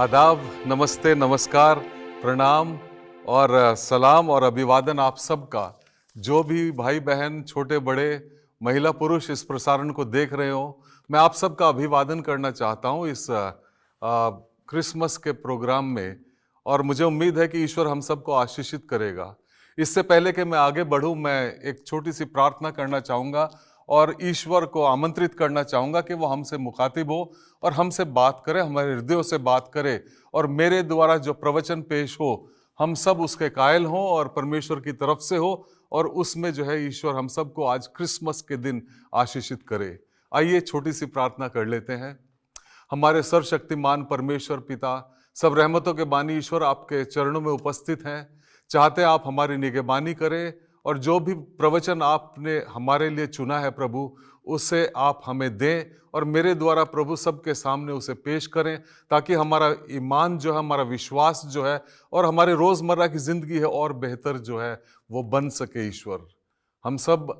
आदाब, नमस्ते, नमस्कार, प्रणाम और सलाम और अभिवादन आप सबका। जो भी भाई बहन, छोटे बड़े, महिला पुरुष इस प्रसारण को देख रहे हो, मैं आप सबका अभिवादन करना चाहता हूँ इस क्रिसमस के प्रोग्राम में। और मुझे उम्मीद है कि ईश्वर हम सबको आशीषित करेगा। इससे पहले कि मैं आगे बढ़ूँ, मैं एक छोटी सी प्रार्थना करना चाहूँगा और ईश्वर को आमंत्रित करना चाहूँगा कि वो हमसे मुखातिब हो और हमसे बात करे, हमारे हृदयों से बात करे, और मेरे द्वारा जो प्रवचन पेश हो हम सब उसके कायल हों और परमेश्वर की तरफ से हो, और उसमें जो है ईश्वर हम सबको आज क्रिसमस के दिन आशीषित करे। आइए छोटी सी प्रार्थना कर लेते हैं। हमारे सर्वशक्तिमान परमेश्वर पिता, सब रहमतों के बानी ईश्वर, आपके चरणों में उपस्थित हैं। चाहते हैं आप हमारी निगहबानी करें और जो भी प्रवचन आपने हमारे लिए चुना है प्रभु, उसे आप हमें दें और मेरे द्वारा प्रभु सबके सामने उसे पेश करें, ताकि हमारा ईमान जो है, हमारा विश्वास जो है और हमारे रोज़मर्रा की ज़िंदगी है और बेहतर जो है वो बन सके। ईश्वर, हम सब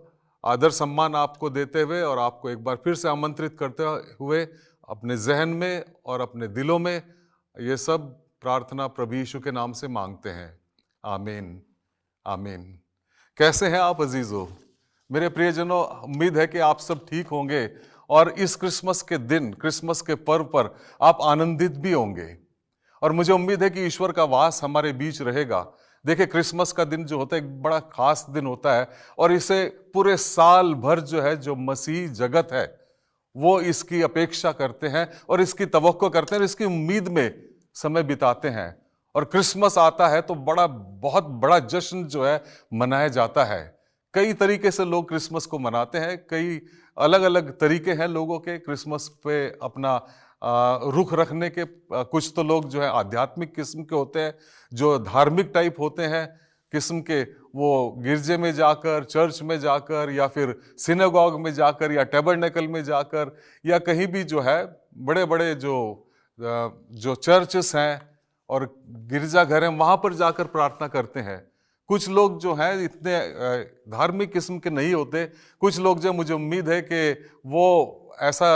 आदर सम्मान आपको देते हुए और आपको एक बार फिर से आमंत्रित करते हुए अपने जहन में और अपने दिलों में ये सब प्रार्थना प्रभु यीशु के नाम से मांगते हैं। आमीन, आमीन। कैसे हैं आप अजीजों, मेरे प्रियजनों? उम्मीद है कि आप सब ठीक होंगे और इस क्रिसमस के दिन, क्रिसमस के पर्व पर आप आनंदित भी होंगे। और मुझे उम्मीद है कि ईश्वर का वास हमारे बीच रहेगा। देखिए, क्रिसमस का दिन जो होता है एक बड़ा खास दिन होता है और इसे पूरे साल भर जो है, जो मसीही जगत है वो इसकी अपेक्षा करते हैं और इसकी तवक्को करते हैं और इसकी उम्मीद में समय बिताते हैं। और क्रिसमस आता है तो बहुत बड़ा जश्न जो है मनाया जाता है। कई तरीके से लोग क्रिसमस को मनाते हैं, कई अलग अलग तरीके हैं लोगों के क्रिसमस पे अपना रुख रखने के। कुछ तो लोग जो है आध्यात्मिक किस्म के होते हैं, जो धार्मिक टाइप होते हैं किस्म के, वो गिरजे में जाकर, चर्च में जाकर, या फिर सिनेगॉग में जाकर, या टैबरनेकल में जाकर, या कहीं भी जो है बड़े बड़े जो चर्चेस हैं और गिरजाघर हैं वहाँ पर जाकर प्रार्थना करते हैं। कुछ लोग जो हैं इतने धार्मिक किस्म के नहीं होते। कुछ लोग जो, मुझे उम्मीद है कि वो ऐसा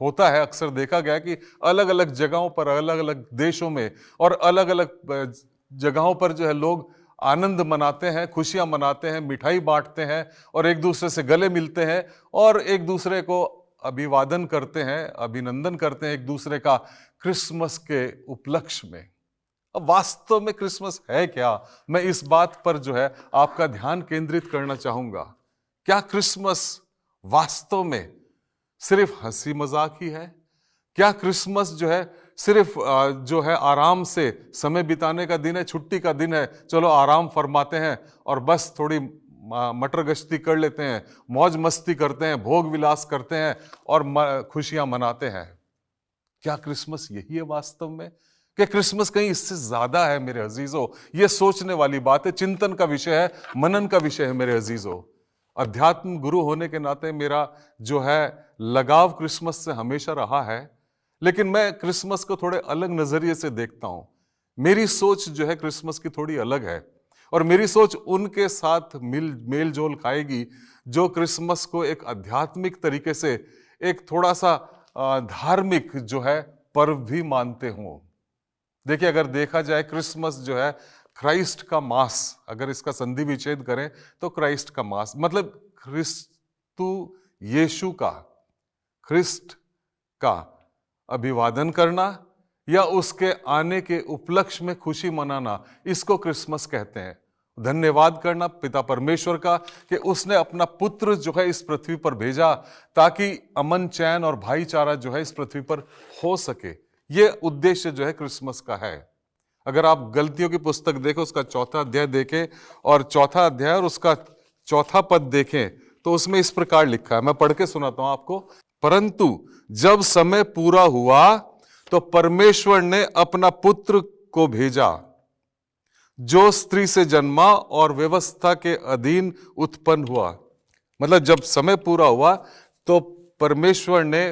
होता है, अक्सर देखा गया कि अलग अलग जगहों पर, अलग अलग देशों में और अलग अलग जगहों पर जो है लोग आनंद मनाते हैं, खुशियां मनाते हैं, मिठाई बांटते हैं और एक दूसरे से गले मिलते हैं और एक दूसरे को अभिवादन करते हैं, अभिनंदन करते हैं एक दूसरे का क्रिसमस के उपलक्ष्य में। अब वास्तव में क्रिसमस है क्या, मैं इस बात पर जो है आपका ध्यान केंद्रित करना चाहूंगा। क्या क्रिसमस वास्तव में सिर्फ हंसी मजाक ही है? क्या क्रिसमस जो है सिर्फ जो है आराम से समय बिताने का दिन है, छुट्टी का दिन है, चलो आराम फरमाते हैं और बस थोड़ी मटर गश्ती कर लेते हैं, मौज मस्ती करते हैं, भोग विलास करते हैं और खुशियां मनाते हैं? क्या क्रिसमस यही है वास्तव में? कि क्रिसमस कहीं इससे ज्यादा है? मेरे अजीजों, ये सोचने वाली बात है, चिंतन का विषय है, मनन का विषय है। मेरे अजीजों, अध्यात्म गुरु होने के नाते मेरा जो है लगाव क्रिसमस से हमेशा रहा है, लेकिन मैं क्रिसमस को थोड़े अलग नजरिए से देखता हूं। मेरी सोच जो है क्रिसमस की थोड़ी अलग है और मेरी सोच उनके साथ मेल जोल खाएगी जो क्रिसमस को एक आध्यात्मिक तरीके से, एक थोड़ा सा धार्मिक जो है पर्व भी मानते हों। देखिए, अगर देखा जाए क्रिसमस जो है क्राइस्ट का मास, अगर इसका संधि विच्छेद करें तो क्राइस्ट का मास मतलब क्रिस्तु यीशु का, ख्रिस्ट का अभिवादन करना या उसके आने के उपलक्ष्य में खुशी मनाना, इसको क्रिसमस कहते हैं। धन्यवाद करना पिता परमेश्वर का कि उसने अपना पुत्र जो है इस पृथ्वी पर भेजा ताकि अमन, चैन और भाईचारा जो है इस पृथ्वी पर हो सके। ये उद्देश्य जो है क्रिसमस का है। अगर आप गलतियों की पुस्तक देखें, उसका 4था अध्याय देखें और 4था अध्याय और उसका 4था पद देखें तो उसमें इस प्रकार लिखा है, मैं पढ़ के सुनाता हूं आपको। परंतु जब समय पूरा हुआ तो परमेश्वर ने अपना पुत्र को भेजा, जो स्त्री से जन्मा और व्यवस्था के अधीन उत्पन्न हुआ। मतलब जब समय पूरा हुआ तो परमेश्वर ने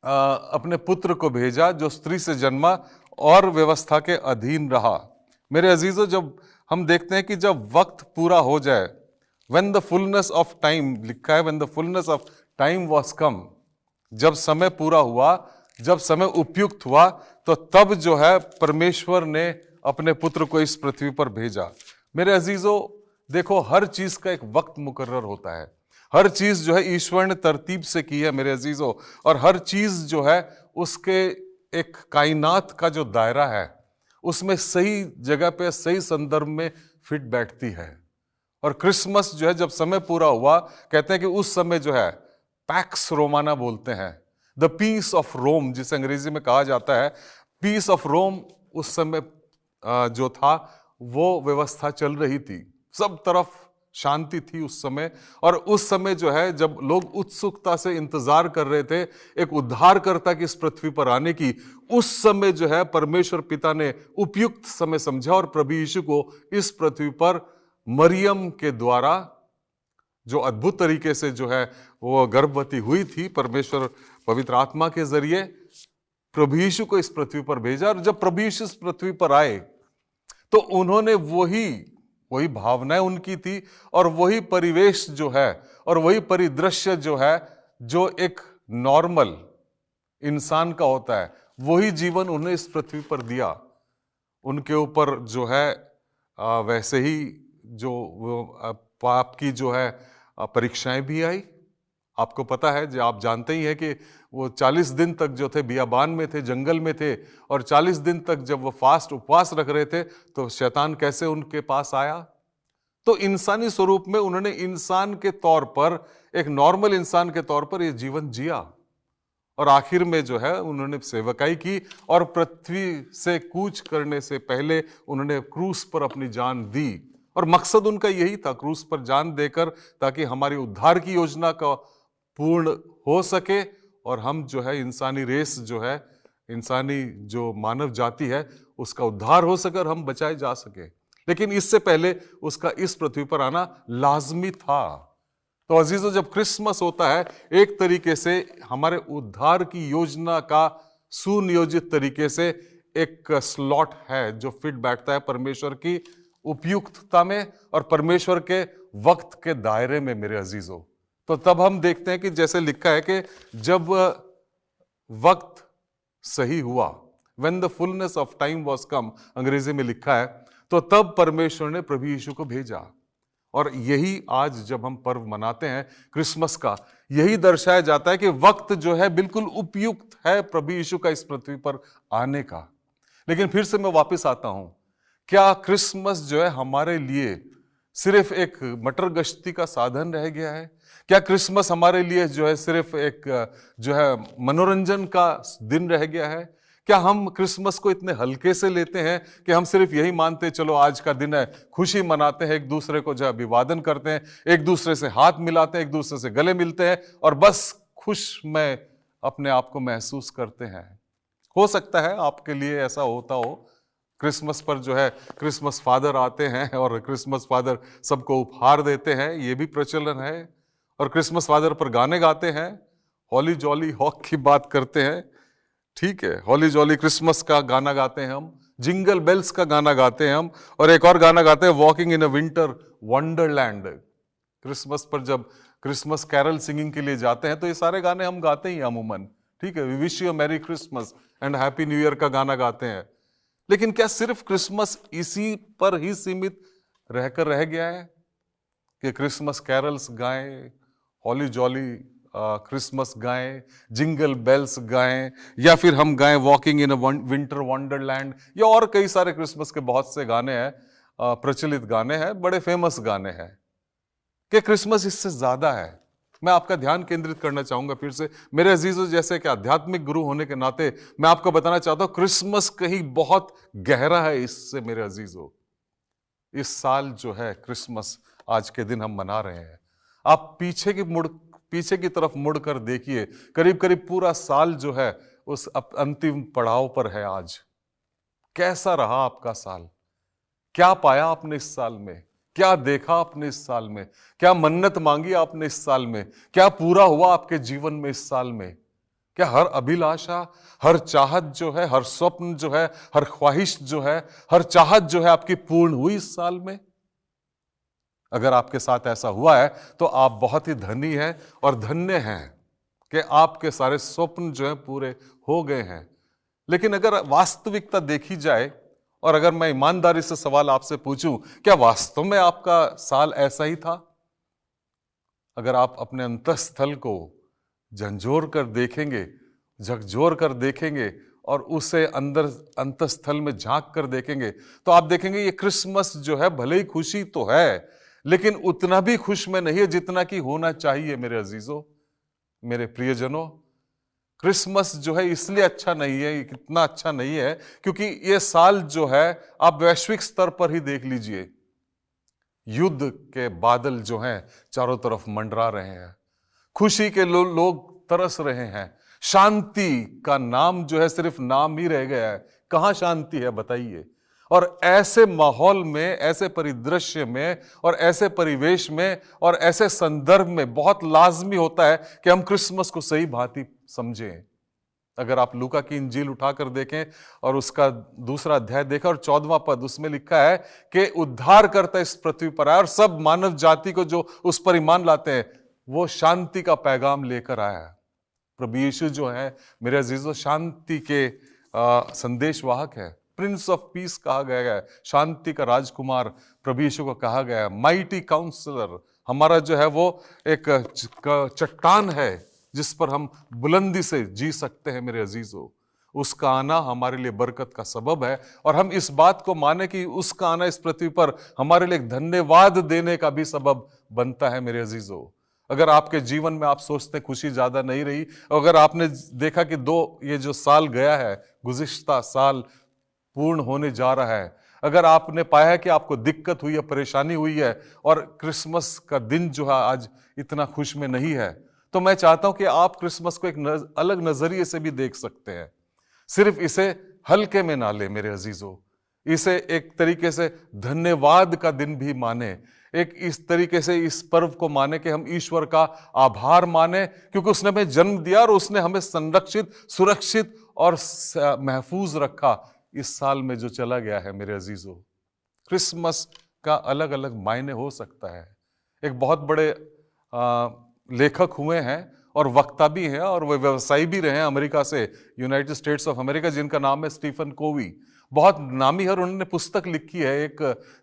अपने पुत्र को भेजा जो स्त्री से जन्मा और व्यवस्था के अधीन रहा। मेरे अजीजों, जब हम देखते हैं कि जब वक्त पूरा हो जाए, when the fullness of time लिखा है, when the fullness of time was come, जब समय पूरा हुआ जब समय उपयुक्त हुआ तो तब जो है परमेश्वर ने अपने पुत्र को इस पृथ्वी पर भेजा। मेरे अजीजों, देखो, हर चीज का एक वक्त मुकर्रर होता है। हर चीज जो है ईश्वर ने तरतीब से की है मेरे अजीजों, और हर चीज जो है उसके एक कायनात का जो दायरा है उसमें सही जगह पे सही संदर्भ में फिट बैठती है। और क्रिसमस जो है जब समय पूरा हुआ, कहते हैं कि उस समय जो है पैक्स रोमाना बोलते हैं, द पीस ऑफ रोम जिसे अंग्रेजी में कहा जाता है, पीस ऑफ रोम उस समय जो था वो व्यवस्था चल रही थी, सब तरफ शांति थी उस समय। और उस समय जो है जब लोग उत्सुकता से इंतजार कर रहे थे एक उद्धारकर्ता की इस पृथ्वी पर आने की, उस समय जो है परमेश्वर पिता ने उपयुक्त समय समझा और प्रभु यीशु को इस पृथ्वी पर मरियम के द्वारा, जो अद्भुत तरीके से जो है वो गर्भवती हुई थी, परमेश्वर पवित्र आत्मा के जरिए प्रभु यीशु को इस पृथ्वी पर भेजा। और जब प्रभु यीशु इस पृथ्वी पर आए तो उन्होंने वही भावनाएं उनकी थी और वही परिवेश जो है और वही परिदृश्य जो है जो एक नॉर्मल इंसान का होता है, वही जीवन उन्हें इस पृथ्वी पर दिया। उनके ऊपर जो है वैसे ही जो पाप की जो है परीक्षाएं भी आई। आपको पता है, जो आप जानते ही हैं कि वो 40 दिन तक जो थे बियाबान में थे, जंगल में थे, और 40 दिन तक जब वो फास्ट उपवास रख रहे थे तो शैतान कैसे उनके पास आया। तो इंसानी स्वरूप में उन्होंने इंसान के तौर पर, एक नॉर्मल इंसान के तौर पर ये जीवन जिया, और आखिर में जो है उन्होंने सेवकाई की और पृथ्वी से कूच करने से पहले उन्होंने क्रूस पर अपनी जान दी। और मकसद उनका यही था, क्रूस पर जान देकर, ताकि हमारी उद्धार की योजना का पूर्ण हो सके और हम जो है इंसानी रेस जो है, इंसानी जो मानव जाति है उसका उद्धार हो सके और हम बचाए जा सके। लेकिन इससे पहले उसका इस पृथ्वी पर आना लाजमी था। तो अजीजों, जब क्रिसमस होता है, एक तरीके से हमारे उद्धार की योजना का सुनियोजित तरीके से एक स्लॉट है जो फिट बैठता है परमेश्वर की उपयुक्तता में और परमेश्वर के वक्त के दायरे में मेरे अजीजों। तो तब हम देखते हैं कि जैसे लिखा है कि जब वक्त सही हुआ, when the fullness of time was come, अंग्रेजी में लिखा है, तो तब परमेश्वर ने प्रभु यीशु को भेजा। और यही आज जब हम पर्व मनाते हैं क्रिसमस का, यही दर्शाया जाता है कि वक्त जो है बिल्कुल उपयुक्त है प्रभु यीशु का इस पृथ्वी पर आने का। लेकिन फिर से मैं वापस आता हूं, क्या क्रिसमस जो है हमारे लिए सिर्फ एक मटर गश्ती का साधन रह गया है? क्या क्रिसमस हमारे लिए जो है सिर्फ एक जो है मनोरंजन का दिन रह गया है? क्या हम क्रिसमस को इतने हल्के से लेते हैं कि हम सिर्फ यही मानते हैं चलो आज का दिन है, खुशी मनाते हैं, एक दूसरे को जो है अभिवादन करते हैं, एक दूसरे से हाथ मिलाते हैं, एक दूसरे से गले मिलते हैं और बस खुश में अपने आप को महसूस करते हैं? हो सकता है आपके लिए ऐसा होता हो। क्रिसमस पर जो है क्रिसमस फादर आते हैं और क्रिसमस फादर सबको उपहार देते हैं, ये भी प्रचलन है। और क्रिसमस फादर पर गाने गाते हैं, हॉली जॉली हॉक की बात करते हैं, ठीक है, हॉली जॉली क्रिसमस का गाना गाते हैं हम, जिंगल बेल्स का गाना गाते हैं हम, और एक और गाना गाते हैं walking in a winter Wonderland. Christmas पर जब क्रिसमस कैरल सिंगिंग के लिए जाते हैं तो ये सारे गाने हम गाते ही अमूमन, ठीक है, we wish you a merry Christmas and happy new year का गाना गाते हैं। लेकिन क्या सिर्फ क्रिसमस इसी पर ही सीमित रहकर रह गया है कि क्रिसमस कैरल्स गाएं, हॉली जॉली क्रिसमस गाएं, जिंगल बेल्स गाएं, या फिर हम गाएं walking in a winter Wonderland, या और कई सारे क्रिसमस के बहुत से गाने हैं, प्रचलित गाने हैं, बड़े फेमस गाने हैं? कि क्रिसमस इससे ज्यादा है? मैं आपका ध्यान केंद्रित करना चाहूंगा फिर से मेरे अजीजों, जैसे कि आध्यात्मिक गुरु होने के नाते मैं आपको बताना चाहता हूं क्रिसमस कहीं बहुत गहरा है इससे मेरे अजीजों। इस साल जो है क्रिसमस आज के दिन हम मना रहे हैं, आप पीछे की तरफ मुड़कर देखिए, करीब करीब पूरा साल जो है उस अंतिम पड़ाव पर है आज। कैसा रहा आपका साल? क्या पाया आपने इस साल में? क्या देखा आपने इस साल में? क्या मन्नत मांगी आपने इस साल में? क्या पूरा हुआ आपके जीवन में इस साल में? क्या हर अभिलाषा, हर चाहत जो है, हर स्वप्न जो है, हर ख्वाहिश जो है, हर चाहत जो है आपकी पूर्ण हुई इस साल में? अगर आपके साथ ऐसा हुआ है तो आप बहुत ही धनी हैं और धन्य हैं। कि आपके सारे स्वप्न जो है पूरे हो गए हैं। लेकिन अगर वास्तविकता देखी जाए और अगर मैं ईमानदारी से सवाल आपसे पूछूं, क्या वास्तव में आपका साल ऐसा ही था? अगर आप अपने अंतःस्थल को झंझोर कर देखेंगे, झकझोर कर देखेंगे और उसे अंदर अंतःस्थल में झांक कर देखेंगे, तो आप देखेंगे ये क्रिसमस जो है भले ही खुशी तो है, लेकिन उतना भी खुश में नहीं है जितना कि होना चाहिए। मेरे अजीजों, मेरे प्रियजनों, क्रिसमस जो है इसलिए अच्छा नहीं है, इतना अच्छा नहीं है क्योंकि ये साल जो है, आप वैश्विक स्तर पर ही देख लीजिए, युद्ध के बादल जो हैं चारों तरफ मंडरा रहे हैं, खुशी के लोग तरस रहे हैं, शांति का नाम जो है सिर्फ नाम ही रह गया है। कहां शांति है बताइए? और ऐसे माहौल में, ऐसे परिदृश्य में और ऐसे परिवेश में और ऐसे संदर्भ में बहुत लाजमी होता है कि हम क्रिसमस को सही भांति समझें। अगर आप लूका की इंजील उठाकर देखें और उसका दूसरा अध्याय देखा और 14वां पद, उसमें लिखा है कि उद्धारकर्ता इस पृथ्वी पर आया और सब मानव जाति को जो उस पर ईमान लाते हैं वो शांति का पैगाम लेकर आया है। प्रभु यीशु जो है मेरे अजीजों, शांति के संदेशवाहक है। प्रिंस ऑफ पीस कहा गया है, शांति का राजकुमार प्रभु यीशु को कहा गया है। माइटी काउंसलर हमारा जो है वो एक चट्टान है जिस पर हम बुलंदी से जी सकते हैं। मेरे अजीजों, उसका आना हमारे लिए बरकत का सबब है और हम इस बात को माने कि उसका आना इस पृथ्वी पर हमारे लिए धन्यवाद देने का भी सबब बनता है। मेरे अजीजों, अगर आपके जीवन में आप सोचते खुशी ज्यादा नहीं रही, अगर आपने देखा कि ये जो साल गया है, गुज़िश्ता साल पूर्ण होने जा रहा है, अगर आपने पाया है कि आपको दिक्कत हुई है, परेशानी हुई है और क्रिसमस का दिन जो है आज इतना खुश में नहीं है, तो मैं चाहता हूं कि आप क्रिसमस को एक अलग नजरिए से भी देख सकते हैं। सिर्फ इसे हल्के में ना ले मेरे अजीजों, इसे एक तरीके से धन्यवाद का दिन भी माने, एक इस तरीके से इस पर्व को माने कि हम ईश्वर का आभार माने क्योंकि उसने हमें जन्म दिया और उसने हमें संरक्षित, सुरक्षित और महफूज रखा इस साल में जो चला गया है। मेरे अजीजों, क्रिसमस का अलग अलग मायने हो सकता है। एक बहुत बड़े लेखक हुए हैं और वक्ता भी हैं और वे व्यवसायी भी रहे हैं अमेरिका से, यूनाइटेड स्टेट्स ऑफ अमेरिका, जिनका नाम है स्टीफन कोवी। बहुत नामी है और उन्होंने पुस्तक लिखी है एक,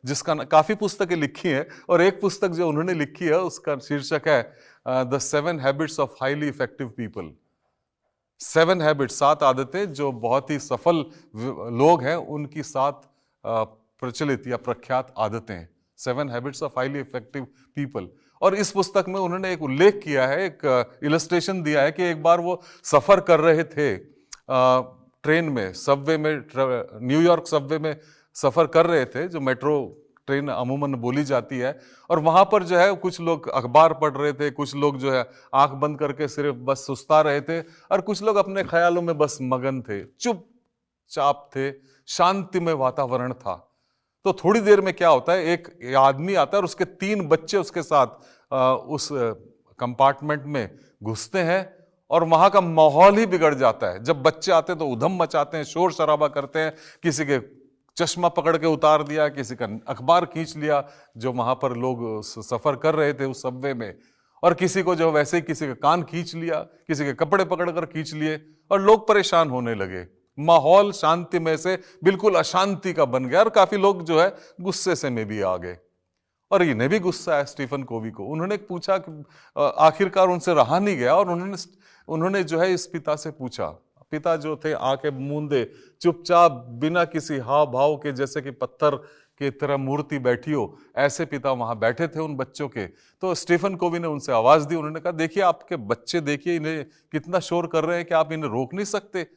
जिसका काफी पुस्तकें लिखी हैं और एक पुस्तक जो उन्होंने लिखी है उसका शीर्षक है the 7 habits of highly effective people. 7 habits, 7 आदतें जो बहुत ही सफल लोग हैं उनकी 7 प्रचलित या प्रख्यात आदतें, 7 habits of highly effective people. और इस पुस्तक में उन्होंने एक उल्लेख किया है, एक इलस्ट्रेशन दिया है कि एक बार वो सफर कर रहे थे ट्रेन में, सबवे में, न्यूयॉर्क सबवे में सफर कर रहे थे, जो मेट्रो ट्रेन अमूमन बोली जाती है। और वहां पर जो है कुछ लोग अखबार पढ़ रहे थे, कुछ लोग जो है आंख बंद करके सिर्फ बस सुस्ता रहे थे और कुछ लोग अपने ख्यालों में बस मगन थे, चुपचाप थे, शांतिमय वातावरण था। तो थोड़ी देर में क्या होता है, एक आदमी आता है और उसके 3 बच्चे उसके साथ उस कंपार्टमेंट में घुसते हैं और वहां का माहौल ही बिगड़ जाता है। जब बच्चे आते हैं तो उधम मचाते हैं, शोर शराबा करते हैं, किसी के चश्मा पकड़ के उतार दिया, किसी का अखबार खींच लिया जो वहां पर लोग सफर कर रहे थे उस सबवे में, और किसी को जो वैसे ही किसी का कान खींच लिया, किसी के कपड़े पकड़कर खींच लिए और लोग परेशान होने लगे। माहौल शांति में से बिल्कुल अशांति का बन गया और काफी लोग जो है गुस्से से में भी आ गए। और इन्हें भी गुस्सा है स्टीफन कोवी को। उन्होंने पूछा कि आखिरकार उनसे रहा नहीं गया और उन्होंने जो है इस पिता से पूछा। पिता जो थे आंखें मूंदे, चुपचाप, बिना किसी हाव भाव के, जैसे कि पत्थर की तरह मूर्ति बैठी हो, ऐसे पिता वहां बैठे थे उन बच्चों के। तो स्टीफन कोवी ने उनसे आवाज दी, उन्होंने कहा देखिए आपके बच्चे, देखिए इन्हें कितना शोर कर रहे हैं कि आप इन्हें रोक नहीं सकते,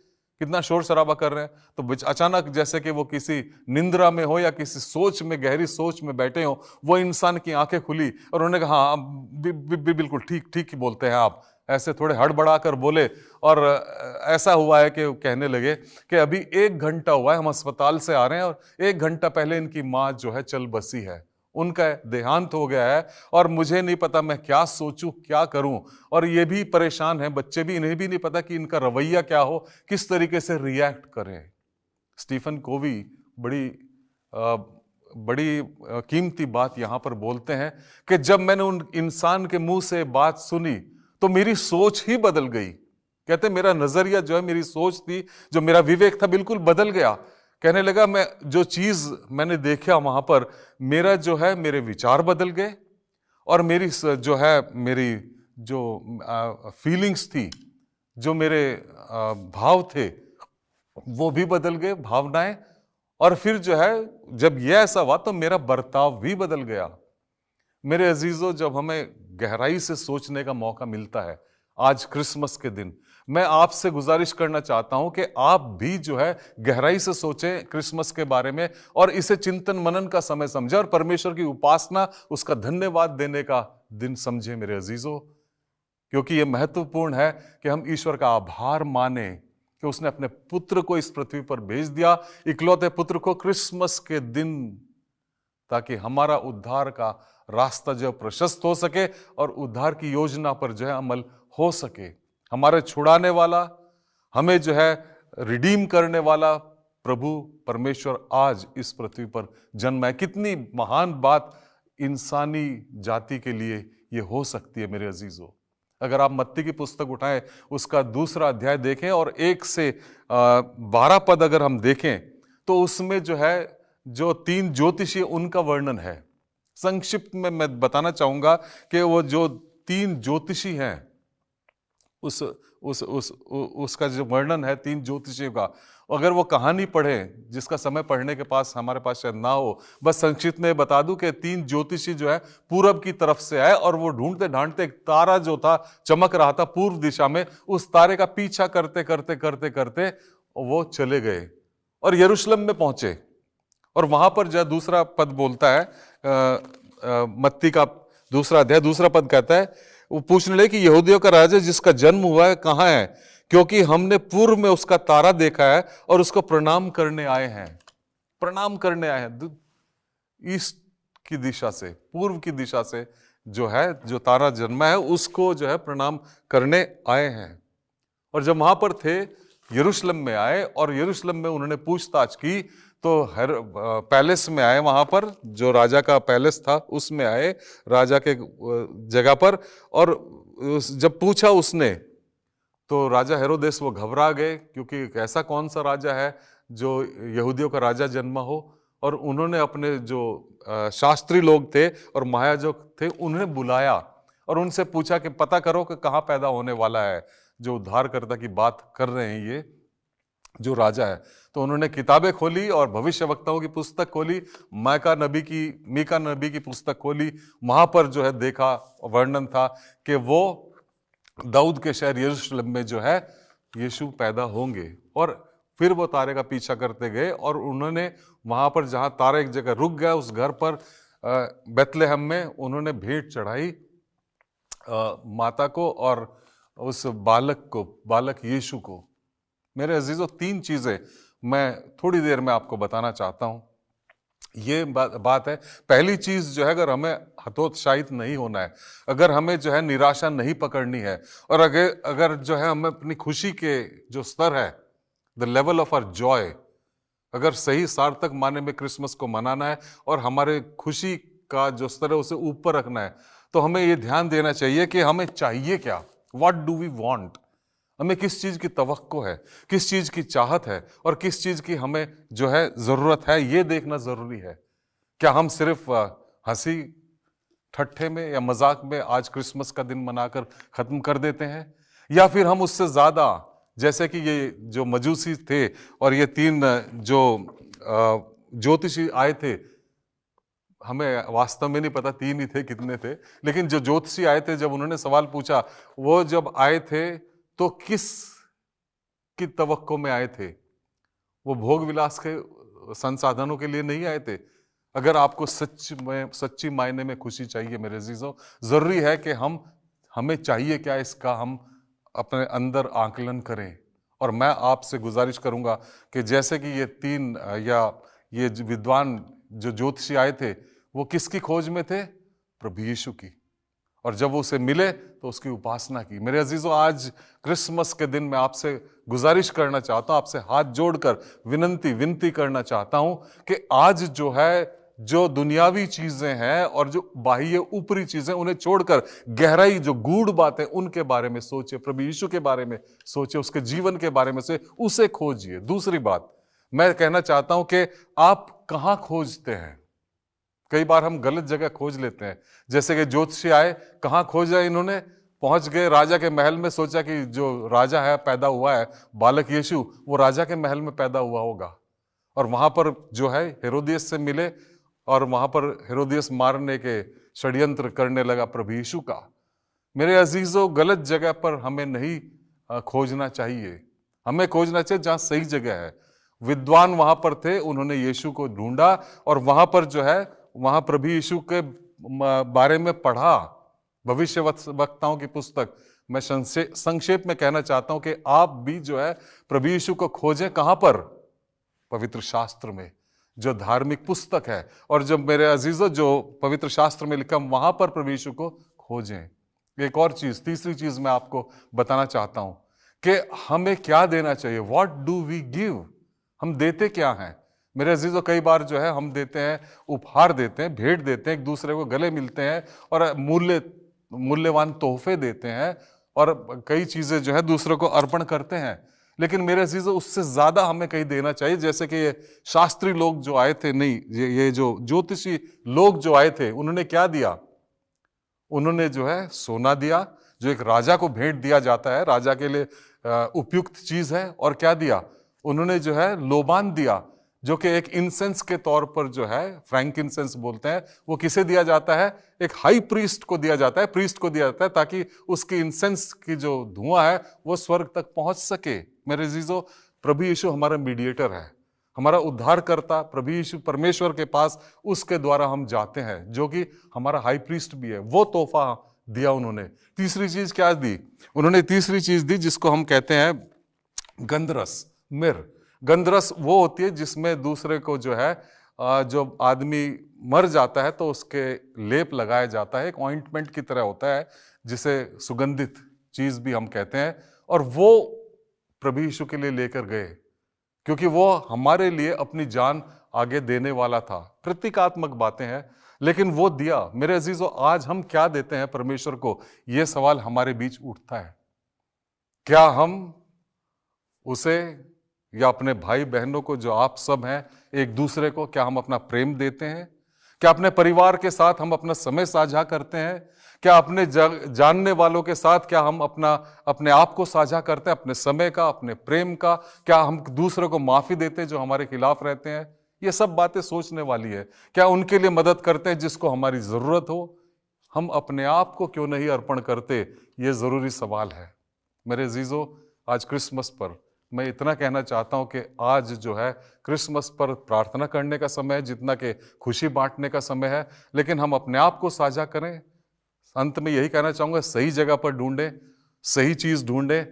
कितना शोर शराबा कर रहे हैं। तो अचानक जैसे कि वो किसी निंद्रा में हो या किसी सोच में, गहरी सोच में बैठे हो, वो इंसान की आंखें खुली और उन्होंने कहा हाँ बिल्कुल ठीक ठीक ही बोलते हैं आप, ऐसे थोड़े हड़बड़ा कर बोले। और ऐसा हुआ है कि वो कहने लगे कि अभी 1 घंटा हुआ है हम अस्पताल से आ रहे हैं और 1 घंटा पहले इनकी माँ जो है चल बसी है, उनका देहांत हो गया है और मुझे नहीं पता मैं क्या सोचूं, क्या करूं। और ये भी परेशान है, बच्चे भी, इन्हें भी नहीं पता कि इनका रवैया क्या हो, किस तरीके से रिएक्ट करें। स्टीफन कोवी बड़ी कीमती बात यहां पर बोलते हैं कि जब मैंने उन इंसान के मुंह से बात सुनी तो मेरी सोच ही बदल गई। कहते मेरा नजरिया जो है, मेरी सोच थी, जो मेरा विवेक था, बिल्कुल बदल गया। कहने लगा मैं जो चीज मैंने देखा वहां पर, मेरा जो है मेरे विचार बदल गए, और मेरी जो है मेरी जो फीलिंग्स थी, जो मेरे भाव थे, वो भी बदल गए, भावनाएं। और फिर जो है जब ये ऐसा हुआ तो मेरा बर्ताव भी बदल गया। मेरे अजीजों, जब हमें गहराई से सोचने का मौका मिलता है आज क्रिसमस के दिन, मैं आपसे गुजारिश करना चाहता हूं कि आप भी जो है गहराई से सोचें क्रिसमस के बारे में, और इसे चिंतन मनन का समय समझें, और परमेश्वर की उपासना, उसका धन्यवाद देने का दिन समझें मेरे अजीजों। क्योंकि यह महत्वपूर्ण है कि हम ईश्वर का आभार माने कि उसने अपने पुत्र को इस पृथ्वी पर भेज दिया, इकलौते पुत्र को क्रिसमस के दिन, ताकि हमारा उद्धार का रास्ता जो प्रशस्त हो सके और उद्धार की योजना पर जो है अमल हो सके। हमारे छुड़ाने वाला, हमें जो है रिडीम करने वाला प्रभु परमेश्वर आज इस पृथ्वी पर जन्मा है। कितनी महान बात इंसानी जाति के लिए ये हो सकती है मेरे अजीजों। अगर आप मत्ती की पुस्तक उठाएं, उसका 2 अध्याय देखें और 1 से 12 पद अगर हम देखें, तो उसमें जो है जो 3 ज्योतिषी उनका वर्णन है। संक्षिप्त में मैं बताना चाहूंगा कि वो जो 3 ज्योतिषी हैं, उसका जो वर्णन है 3 ज्योतिषियों का, अगर वो कहानी पढ़ें, जिसका समय पढ़ने के पास हमारे पास शायद ना हो, बस संक्षिप्त में बता दूं कि 3 ज्योतिषी जो है पूरब की तरफ से आए, और वो ढूंढते ढांढते एक तारा जो था चमक रहा था पूर्व दिशा में, उस तारे का पीछा करते करते करते करते वो चले गए और यरूशलेम में पहुंचे। और वहां पर जो दूसरा पद बोलता है, मत्ती का 2 अध्याय 2 पद कहता है, वो पूछने लगे कि यहूदियों का राजा जिसका जन्म हुआ है कहाँ है, क्योंकि हमने पूर्व में उसका तारा देखा है और उसको प्रणाम करने आए हैं। प्रणाम करने आए हैं, ईस्ट की दिशा से, पूर्व की दिशा से जो है जो तारा जन्मा है उसको जो है प्रणाम करने आए हैं। और जब वहां पर थे, यरूशलेम में आए, और यरूशलेम में उन्होंने पूछताछ की, तो हर पैलेस में आए, वहां पर जो राजा का पैलेस था उसमें आए, राजा के जगह पर। और जब पूछा उसने, तो राजा हेरोदेस वो घबरा गए, क्योंकि ऐसा कौन सा राजा है जो यहूदियों का राजा जन्मा हो। और उन्होंने अपने जो शास्त्री लोग थे और महायाजक थे उन्हें बुलाया और उनसे पूछा कि पता करो कि कहाँ पैदा होने वाला है जो उद्धारकर्ता की बात कर रहे हैं, ये जो राजा है। तो उन्होंने किताबें खोली और भविष्यवक्ताओं की पुस्तक खोली, मीका नबी की पुस्तक खोली। वहां पर जो है देखा, वर्णन था कि वो दाऊद के शहर यरूशलेम में जो है यीशु पैदा होंगे। और फिर वो तारे का पीछा करते गए और उन्होंने वहां पर, जहां तारा एक जगह रुक गया, उस घर पर बेथलेहम में उन्होंने भेंट चढ़ाई माता को और उस बालक यीशु को। मेरे अजीजों, 3 चीजें मैं थोड़ी देर में आपको बताना चाहता हूं। ये बात है, पहली चीज जो है, अगर हमें हतोत्साहित नहीं होना है, अगर हमें जो है निराशा नहीं पकड़नी है, और अगर जो है हमें अपनी खुशी के जो स्तर है, the level of our joy, अगर सही सार्थक माने में क्रिसमस को मनाना है और हमारे खुशी का जो स्तर है उसे ऊपर रखना है, तो हमें ये ध्यान देना चाहिए कि हमें चाहिए क्या, व्हाट डू वी वांट, हमें किस चीज की तवक्को है, किस चीज की चाहत है, और किस चीज की हमें जो है जरूरत है, ये देखना जरूरी है। क्या हम सिर्फ हंसी ठट्ठे में या मजाक में आज क्रिसमस का दिन मनाकर खत्म कर देते हैं, या फिर हम उससे ज्यादा, जैसे कि ये जो मजूसी थे और ये 3 जो ज्योतिषी आए थे, हमें वास्तव में नहीं पता 3 ही थे कितने थे, लेकिन जो ज्योतिषी आए थे, जब उन्होंने सवाल पूछा, वो जब आए थे तो किस की तवक्को में आए थे? वो भोग विलास के संसाधनों के लिए नहीं आए थे। अगर आपको सच्ची मायने में खुशी चाहिए मेरे अजीजों, जरूरी है कि हमें चाहिए क्या, इसका हम अपने अंदर आकलन करें। और मैं आपसे गुजारिश करूंगा कि जैसे कि ये 3 या ये विद्वान जो ज्योतिषी आए थे, वो किसकी खोज में थे? प्रभु यीशु की। और जब वो उसे मिले तो उसकी उपासना की। मेरे अजीजों, आज क्रिसमस के दिन मैं आपसे गुजारिश करना चाहता हूं, आपसे हाथ जोड़कर विनती करना चाहता हूं कि आज जो है जो दुनियावी चीजें हैं और जो बाह्य ऊपरी चीजें, उन्हें छोड़कर गहराई जो गूढ़ बातें, उनके बारे में सोचे, प्रभु यीशु के बारे में सोचे, उसके जीवन के बारे में से उसे खोजिए। दूसरी बात मैं कहना चाहता हूं कि आप कहां खोजते हैं। कई बार हम गलत जगह खोज लेते हैं। जैसे कि ज्योतिषी आए, कहां खोजा इन्होंने, पहुंच गए राजा के महल में, सोचा कि जो राजा है पैदा हुआ है बालक यीशु, वो राजा के महल में पैदा हुआ होगा। और वहां पर जो है हेरोदियस से मिले और वहां पर हेरोदियस मारने के षड्यंत्र करने लगा प्रभु यीशु का। मेरे अजीजों, गलत जगह पर हमें नहीं खोजना चाहिए। हमें खोजना चाहिए जहां सही जगह है। विद्वान वहां पर थे, उन्होंने यीशु को ढूंढा और वहां पर जो है वहां प्रभु यीशु के बारे में पढ़ा। भविष्य वक्ताओं की पुस्तक, मैं संक्षेप में कहना चाहता हूं कि आप भी जो है प्रभु यीशु को खोजें। कहां पर? पवित्र शास्त्र में, जो धार्मिक पुस्तक है। और जब मेरे अजीजों जो पवित्र शास्त्र में लिखा, वहां पर प्रभु यीशु को खोजें। एक और चीज, तीसरी चीज मैं आपको बताना चाहता हूं कि हमें क्या देना चाहिए। What do we give? हम देते क्या हैं? मेरे अजीजों, कई बार जो है हम देते हैं, उपहार देते हैं, भेंट देते हैं, एक दूसरे को गले मिलते हैं और मूल्यवान तोहफे देते हैं और कई चीजें जो है दूसरों को अर्पण करते हैं। लेकिन मेरे अजीजों, उससे ज्यादा हमें कहीं देना चाहिए। जैसे कि ये शास्त्री लोग जो आए थे, नहीं, ये जो ज्योतिषी लोग जो आए थे, उन्होंने क्या दिया? उन्होंने जो है सोना दिया, जो एक राजा को भेंट दिया जाता है, राजा के लिए उपयुक्त चीज है। और क्या दिया? उन्होंने जो है लोबान दिया, जो कि एक इंसेंस के तौर पर जो है फ्रैंकिनसेंस बोलते हैं। वो किसे दिया जाता है? एक हाई प्रीस्ट को दिया जाता है, प्रीस्ट को दिया जाता है, ताकि उसकी इंसेंस की जो धुआं है वो स्वर्ग तक पहुंच सके। मेरे अजीजों, प्रभु यीशु हमारा मीडिएटर है, हमारा उद्धारकर्ता प्रभु यीशु परमेश्वर के पास, उसके द्वारा हम जाते हैं, जो कि हमारा हाई प्रीस्ट भी है। वो तोहफा दिया उन्होंने। तीसरी चीज क्या दी? उन्होंने तीसरी चीज दी जिसको हम कहते हैं गंधरस, मिर। गंधरस वो होती है जिसमें दूसरे को जो है जो आदमी मर जाता है तो उसके लेप लगाया जाता है, एक ऑइंटमेंट की तरह होता है, जिसे सुगंधित चीज भी हम कहते हैं। और वो प्रभु यीशु के लिए लेकर गए, क्योंकि वो हमारे लिए अपनी जान आगे देने वाला था। प्रतीकात्मक बातें हैं, लेकिन वो दिया। मेरे अजीजों, आज हम क्या देते हैं परमेश्वर को? यह सवाल हमारे बीच उठता है। क्या हम उसे, या अपने भाई बहनों को जो आप सब हैं, एक दूसरे को क्या हम अपना प्रेम देते हैं? क्या अपने परिवार के साथ हम अपना समय साझा करते हैं? क्या अपने जानने वालों के साथ क्या हम अपने आप को साझा करते हैं, अपने समय का, अपने प्रेम का? क्या हम दूसरों को माफी देते हैं जो हमारे खिलाफ रहते हैं? ये सब बातें सोचने वाली है। क्या उनके लिए मदद करते हैं जिसको हमारी जरूरत हो? हम अपने आप को क्यों नहीं अर्पण करते? ये जरूरी सवाल है। मेरे अजीजों, आज क्रिसमस पर मैं इतना कहना चाहता हूं कि आज जो है क्रिसमस पर प्रार्थना करने का समय है जितना कि खुशी बांटने का समय है। लेकिन हम अपने आप को साझा करें। अंत में यही कहना चाहूंगा, सही जगह पर ढूंढें, सही चीज ढूंढें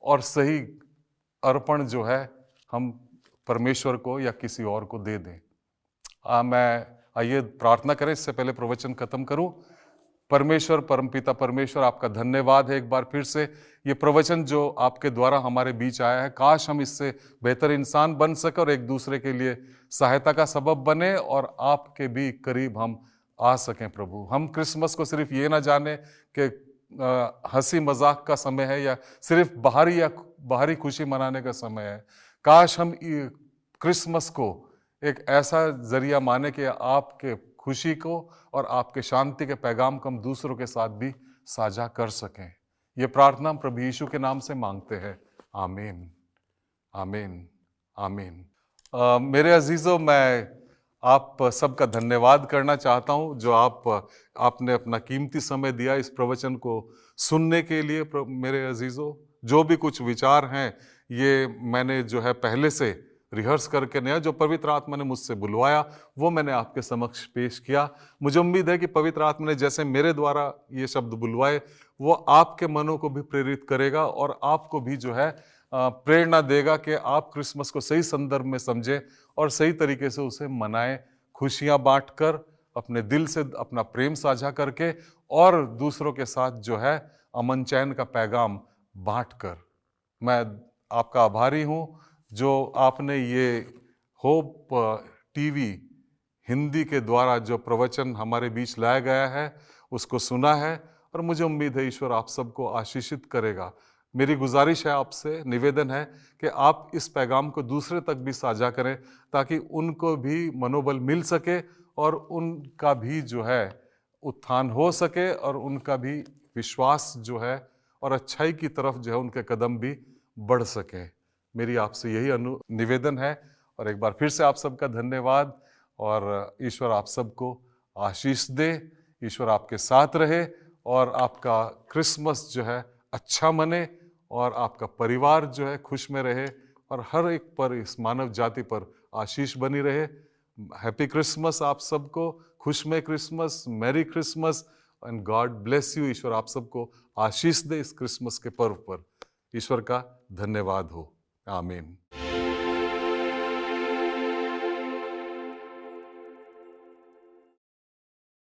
और सही अर्पण जो है हम परमेश्वर को या किसी और को दे दें। आइए प्रार्थना करें। इससे पहले प्रवचन खत्म करूं। परमेश्वर, परमपिता परमेश्वर, आपका धन्यवाद है एक बार फिर से ये प्रवचन जो आपके द्वारा हमारे बीच आया है। काश हम इससे बेहतर इंसान बन सके और एक दूसरे के लिए सहायता का सबब बने और आपके भी करीब हम आ सकें। प्रभु, हम क्रिसमस को सिर्फ ये ना जाने कि हंसी मजाक का समय है या सिर्फ बाहरी खुशी मनाने का समय है। काश हम क्रिसमस को एक ऐसा जरिया माने कि आपके खुशी को और आपके शांति के पैगाम को हम दूसरों के साथ भी साझा कर सकें। ये प्रार्थना हम प्रभु यीशु के नाम से मांगते हैं। आमीन, आमीन, आमीन। मेरे अजीजों, मैं आप सबका धन्यवाद करना चाहता हूं जो आपने अपना कीमती समय दिया इस प्रवचन को सुनने के लिए। मेरे अजीजों, जो भी कुछ विचार हैं ये मैंने जो है पहले से रिहर्स करके नया, जो पवित्र आत्मा ने मुझसे बुलवाया वो मैंने आपके समक्ष पेश किया। मुझे उम्मीद है कि पवित्र आत्मा ने जैसे मेरे द्वारा ये शब्द बुलवाए वो आपके मनों को भी प्रेरित करेगा और आपको भी जो है प्रेरणा देगा कि आप क्रिसमस को सही संदर्भ में समझें और सही तरीके से उसे मनाएं, खुशियां बांटकर, अपने दिल से अपना प्रेम साझा करके और दूसरों के साथ जो है अमन चैन का पैगाम बांटकर। मैं आपका आभारी हूं जो आपने ये होप टीवी हिंदी के द्वारा जो प्रवचन हमारे बीच लाया गया है उसको सुना है, और मुझे उम्मीद है ईश्वर आप सबको आशीषित करेगा। मेरी गुजारिश है आपसे, निवेदन है कि आप इस पैगाम को दूसरे तक भी साझा करें, ताकि उनको भी मनोबल मिल सके और उनका भी जो है उत्थान हो सके, और उनका भी विश्वास जो है और अच्छाई की तरफ जो है उनके कदम भी बढ़ सके। मेरी आपसे यही निवेदन है, और एक बार फिर से आप सबका धन्यवाद, और ईश्वर आप सबको आशीष दे, ईश्वर आपके साथ रहे, और आपका क्रिसमस जो है अच्छा मने, और आपका परिवार जो है खुश में रहे, और हर एक पर, इस मानव जाति पर आशीष बनी रहे। हैप्पी क्रिसमस आप सबको, खुश में Christmas, merry Christmas, and God bless you. ईश्वर आप सबको आशीष दे इस क्रिसमस के पर्व पर। ईश्वर का धन्यवाद हो। आमीन।